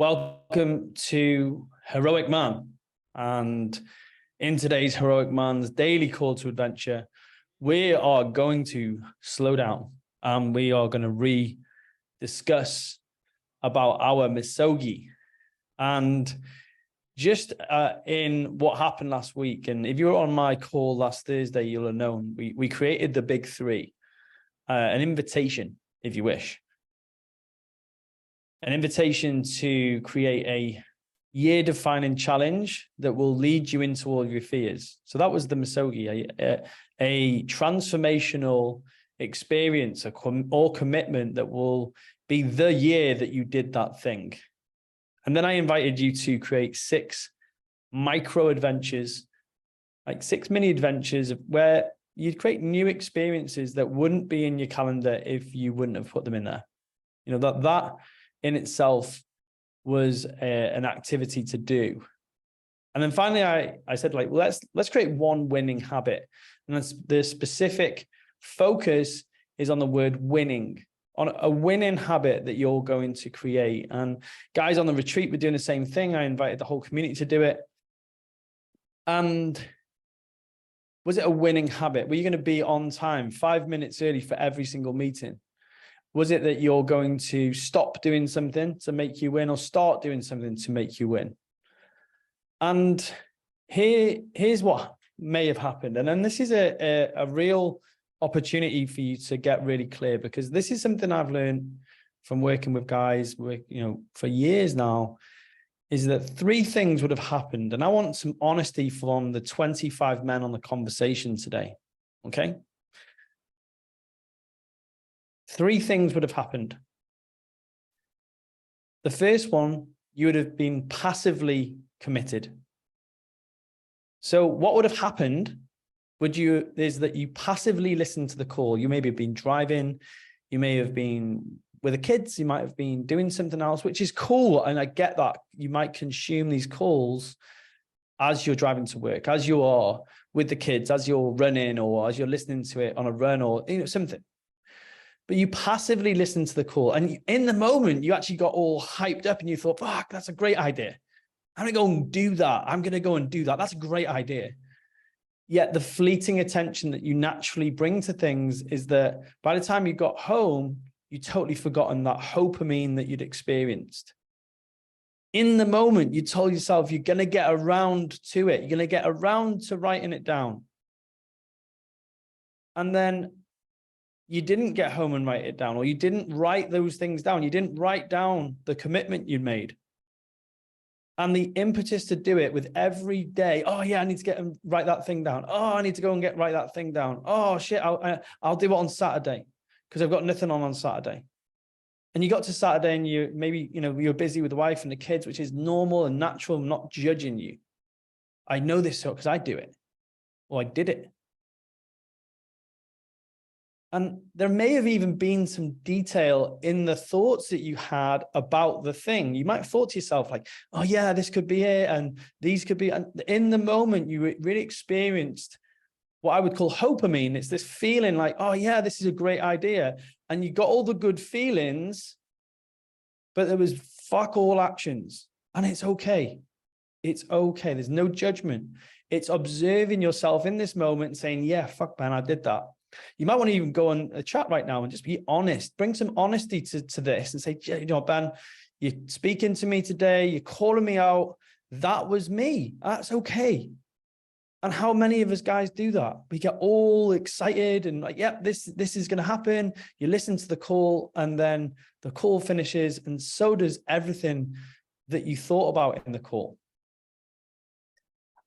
Welcome to Heroic Man. And in today's Heroic Man's daily call to adventure, we are going to slow down and we are going to discuss about our misogi. And just in what happened last week, and if you were on my call last Thursday, you'll have known we created the big three, an invitation, if you wish. An invitation to create a year-defining challenge that will lead you into all your fears. So that was the misogi, a transformational experience or commitment that will be the year that you did that thing. And then I invited you to create 6 micro adventures, like 6 mini adventures where you'd create new experiences that wouldn't be in your calendar if you wouldn't have put them in there. You know, that in itself was an activity to do. And then finally, I said, like, well, let's create one winning habit. And the specific focus is on the word winning, on a winning habit that you're going to create. And guys on the retreat were doing the same thing. I invited the whole community to do it. And was it a winning habit? Were you going to be on time, 5 minutes early for every single meeting? Was it that you're going to stop doing something to make you win or start doing something to make you win? And here's what may have happened. And then this is a real opportunity for you to get really clear, because this is something I've learned from working with guys, for years now, is that 3 things would have happened. And I want some honesty from the 25 men on the conversation today. Okay. 3 things would have happened. The first one, you would have been passively committed. So what would have happened is that you passively listened to the call. You maybe have been driving, you may have been with the kids, you might have been doing something else, which is cool. And I get that you might consume these calls as you're driving to work, as you are with the kids, as you're running, or as you're listening to it on a run, or something. But you passively listened to the call, and in the moment, you actually got all hyped up and you thought, fuck, that's a great idea. I'm going to go and do that. I'm going to go and do that. That's a great idea. Yet the fleeting attention that you naturally bring to things is that by the time you got home, you totally forgotten that dopamine that you'd experienced. In the moment, you told yourself you're going to get around to it. You're going to get around to writing it down. And then you didn't get home and write it down, or you didn't write those things down. You didn't write down the commitment you made. And the impetus to do it with every day, oh yeah, I need to write that thing down. Oh, I need to go and write that thing down. Oh shit, I'll do it on Saturday because I've got nothing on Saturday. And you got to Saturday and you're busy with the wife and the kids, which is normal and natural. I'm not judging you. I know this because I do it, or I did it. And there may have even been some detail in the thoughts that you had about the thing. You might have thought to yourself like, oh yeah, this could be it. And these could be, and in the moment you really experienced what I would call dopamine. It's this feeling like, oh yeah, this is a great idea. And you got all the good feelings, but there was fuck all actions. And it's okay. It's okay. There's no judgment. It's observing yourself in this moment and saying, yeah, fuck man, I did that. You might want to even go on a chat right now and just be honest, bring some honesty to this and say, Ben, you're speaking to me today. You're calling me out. That was me. That's okay. And how many of us guys do that? We get all excited and like, yeah, this is going to happen. You listen to the call and then the call finishes. And so does everything that you thought about in the call.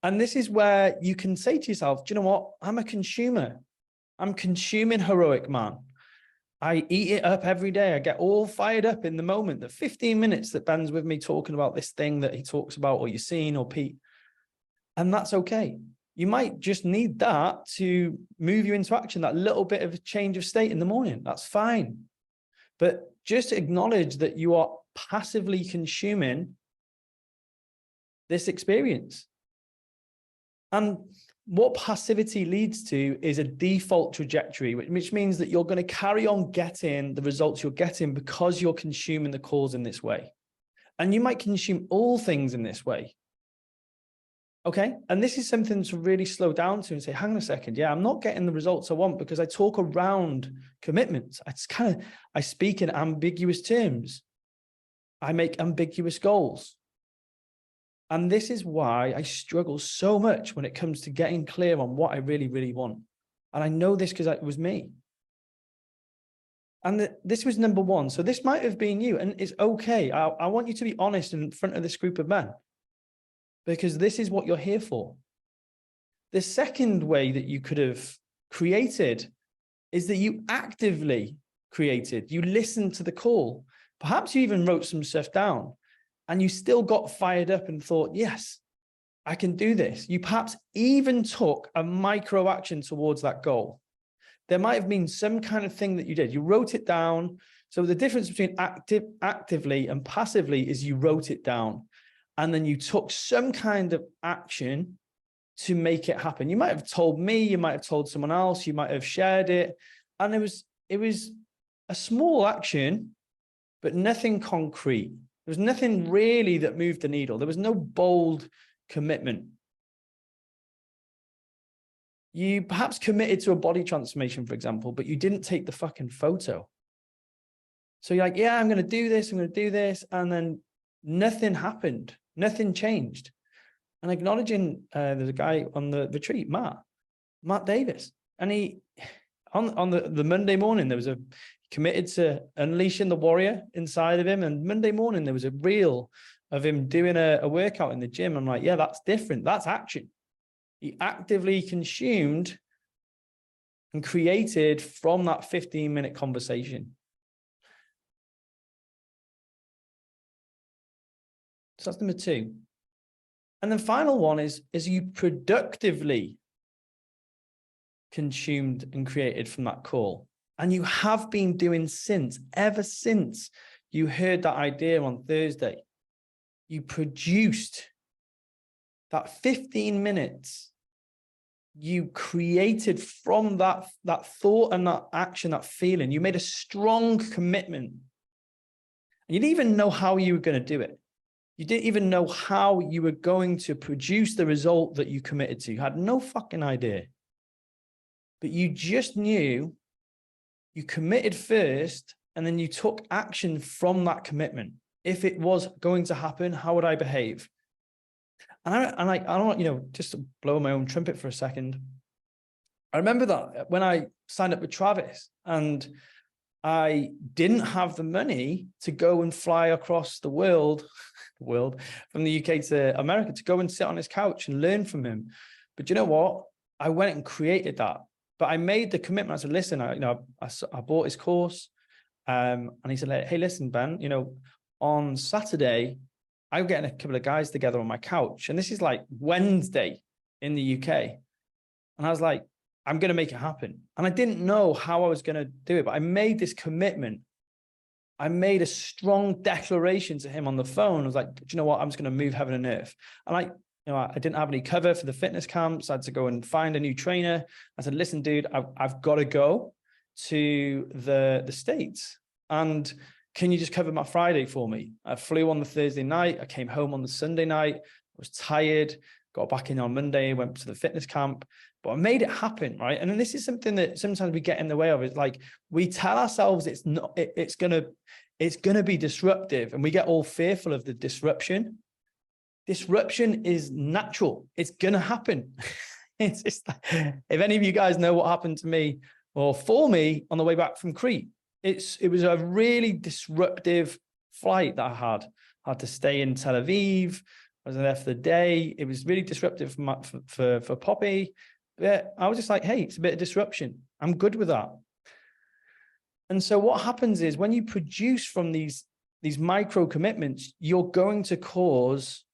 And this is where you can say to yourself, do you know what? I'm a consumer. I'm consuming Heroic Man. I eat it up every day. I get all fired up in the moment. The 15 minutes that Ben's with me talking about this thing that he talks about, or Yassine or Pete. And that's okay. You might just need that to move you into action, that little bit of a change of state in the morning. That's fine. But just acknowledge that you are passively consuming this experience. And what passivity leads to is a default trajectory, which means that you're going to carry on getting the results you're getting because you're consuming the calls in this way. And you might consume all things in this way. Okay. And this is something to really slow down to and say, hang on a second. Yeah, I'm not getting the results I want because I talk around commitments. I speak in ambiguous terms. I make ambiguous goals. And this is why I struggle so much when it comes to getting clear on what I really, really want. And I know this because it was me. And this was number one. So this might have been you, and it's okay. I want you to be honest in front of this group of men, because this is what you're here for. The second way that you could have created is that you actively created. You listened to the call. Perhaps you even wrote some stuff down and you still got fired up and thought, yes, I can do this. You perhaps even took a micro action towards that goal. There might have been some kind of thing that you did. You wrote it down. So the difference between actively and passively is you wrote it down and then you took some kind of action to make it happen. You might have told me, you might have told someone else, you might have shared it. And it was a small action, but nothing concrete. There was nothing really that moved the needle. There was no bold commitment. You perhaps committed to a body transformation, for example, but you didn't take the fucking photo. So you're like, yeah, I'm going to do this. I'm going to do this. And then nothing happened. Nothing changed. And acknowledging, there's a guy on the retreat, Matt Davis. And he, on the Monday morning, there was committed to unleashing the warrior inside of him. And Monday morning, there was a reel of him doing a workout in the gym. I'm like, yeah, that's different. That's action. He actively consumed and created from that 15-minute conversation. So that's number two. And the final one is you productively consumed and created from that call. And you have been doing ever since you heard that idea on Thursday. You produced that 15 minutes. You created from that thought and that action, that feeling. You made a strong commitment. And you didn't even know how you were going to do it. You didn't even know how you were going to produce the result that you committed to. You had no fucking idea. But you just knew you committed first, and then you took action from that commitment. If it was going to happen, how would I behave? And I don't want, just to blow my own trumpet for a second. I remember that when I signed up with Travis and I didn't have the money to go and fly across the world from the UK to America to go and sit on his couch and learn from him. But you know what? I went and created that. But I made the commitment. I said, listen, I bought his course. And he said, hey, listen, Ben, on Saturday, I'm getting a couple of guys together on my couch. And this is like Wednesday in the UK. And I was like, I'm going to make it happen. And I didn't know how I was going to do it, but I made this commitment. I made a strong declaration to him on the phone. I was like, do you know what? I'm just going to move heaven and earth. And I didn't have any cover for the fitness camps. I had to go and find a new trainer. I said, listen, dude, I've got to go to the States. And can you just cover my Friday for me? I flew on the Thursday night. I came home on the Sunday night. I was tired, got back in on Monday, went to the fitness camp, but I made it happen, right? And then this is something that sometimes we get in the way of. It's like we tell ourselves it's gonna be disruptive, and we get all fearful of the disruption. Disruption is natural. It's gonna happen. It's just, if any of you guys know what happened to me or for me on the way back from Crete, it was a really disruptive flight that I had to stay in Tel Aviv. I was there for the day. It was really disruptive for Poppy. But I was just like, hey, it's a bit of disruption. I'm good with that. And so what happens is when you produce from these micro commitments, you're going to cause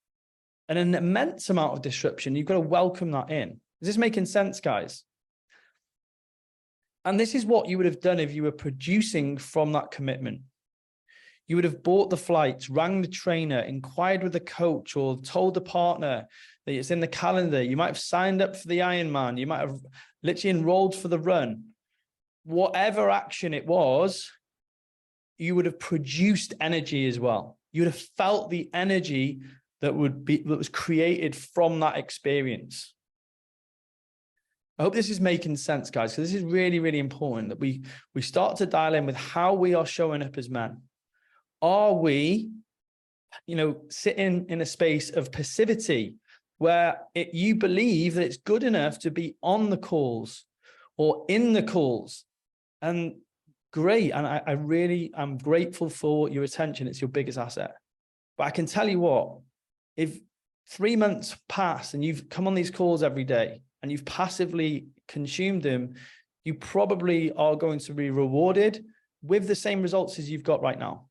an immense amount of disruption. You've got to welcome that in. Is this making sense, guys? And this is what you would have done if you were producing from that commitment. You would have bought the flights, rang the trainer, inquired with the coach, or told the partner that it's in the calendar. You might have signed up for the Ironman. You might have literally enrolled for the run. Whatever action it was, you would have produced energy as well. You would have felt the energy that was created from that experience. I hope this is making sense, guys, because this is really, really important that we start to dial in with how we are showing up as men. Are we, sitting in a space of passivity where you believe that it's good enough to be on the calls or in the calls? And great. And I'm grateful for your attention. It's your biggest asset. But I can tell you what, if 3 months pass and you've come on these calls every day and you've passively consumed them, you probably are going to be rewarded with the same results as you've got right now.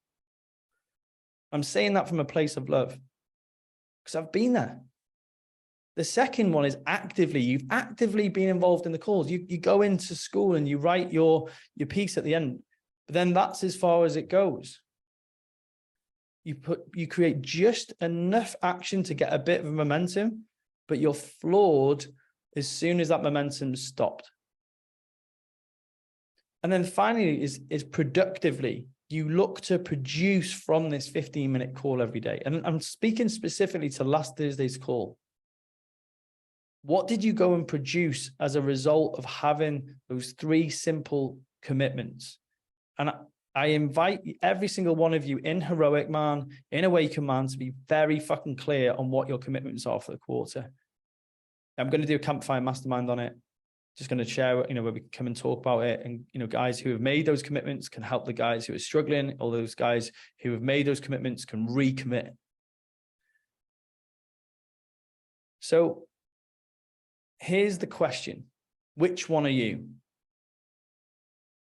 I'm saying that from a place of love because I've been there. The second one is you've actively been involved in the calls. You go into school and you write your piece at the end, but then that's as far as it goes. You create just enough action to get a bit of momentum, but you're floored as soon as that momentum stopped. And then finally is productively. You look to produce from this 15-minute call every day. And I'm speaking specifically to last Thursday's call. What did you go and produce as a result of having those 3 simple commitments? And I invite every single one of you in Heroic Man, in Awaken Man, to be very fucking clear on what your commitments are for the quarter. I'm going to do a campfire mastermind on it. Just going to share, where we can come and talk about it. And, guys who have made those commitments can help the guys who are struggling. All those guys who have made those commitments can recommit. So here's the question. Which one are you?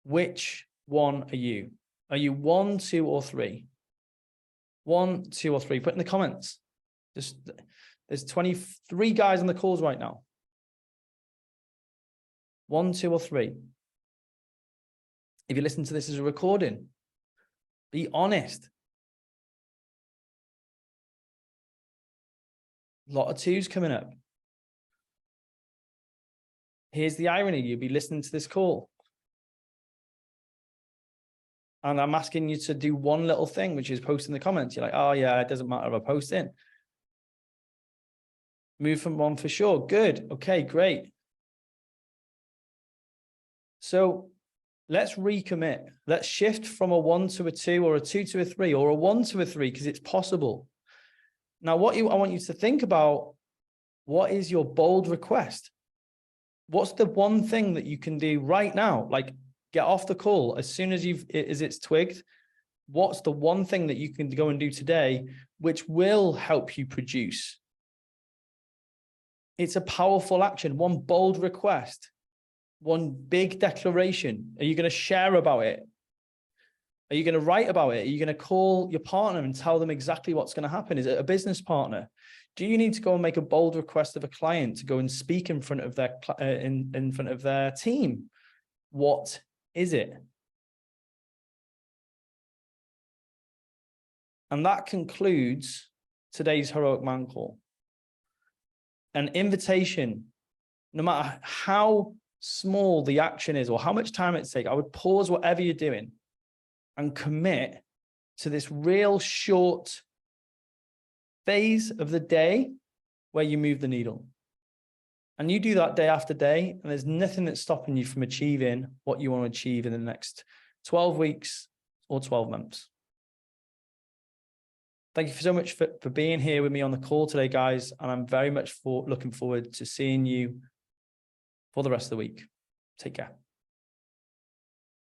Which one are you? Are you 1, 2, or 3? 1, 2, or 3? Put in the comments. There's 23 guys on the calls right now. 1, 2, or 3. If you listen to this as a recording, be honest. A lot of 2s coming up. Here's the irony. You'll be listening to this call. And I'm asking you to do one little thing, which is post in the comments. You're like, oh yeah, it doesn't matter if I post in. Move from 1 for sure. Good. Okay, great. So let's recommit. Let's shift from a 1 to a 2 or a 2 to a 3 or a 1 to a 3 because it's possible. Now, I want you to think about, what is your bold request? What's the one thing that you can do right now? Like, get off the call as soon as it's twigged. What's the one thing that you can go and do today, which will help you produce? It's a powerful action, one bold request, one big declaration. Are you going to share about it? Are you going to write about it? Are you going to call your partner and tell them exactly what's going to happen? Is it a business partner? Do you need to go and make a bold request of a client to go and speak in front of their in front of their team? What is it? And that concludes today's Heroic Man call. An invitation, no matter how small the action is or how much time it takes, I would pause whatever you're doing and commit to this real short phase of the day where you move the needle. And you do that day after day, and there's nothing that's stopping you from achieving what you want to achieve in the next 12 weeks or 12 months. Thank you so much for being here with me on the call today, guys. And I'm very much looking forward to seeing you for the rest of the week. Take care.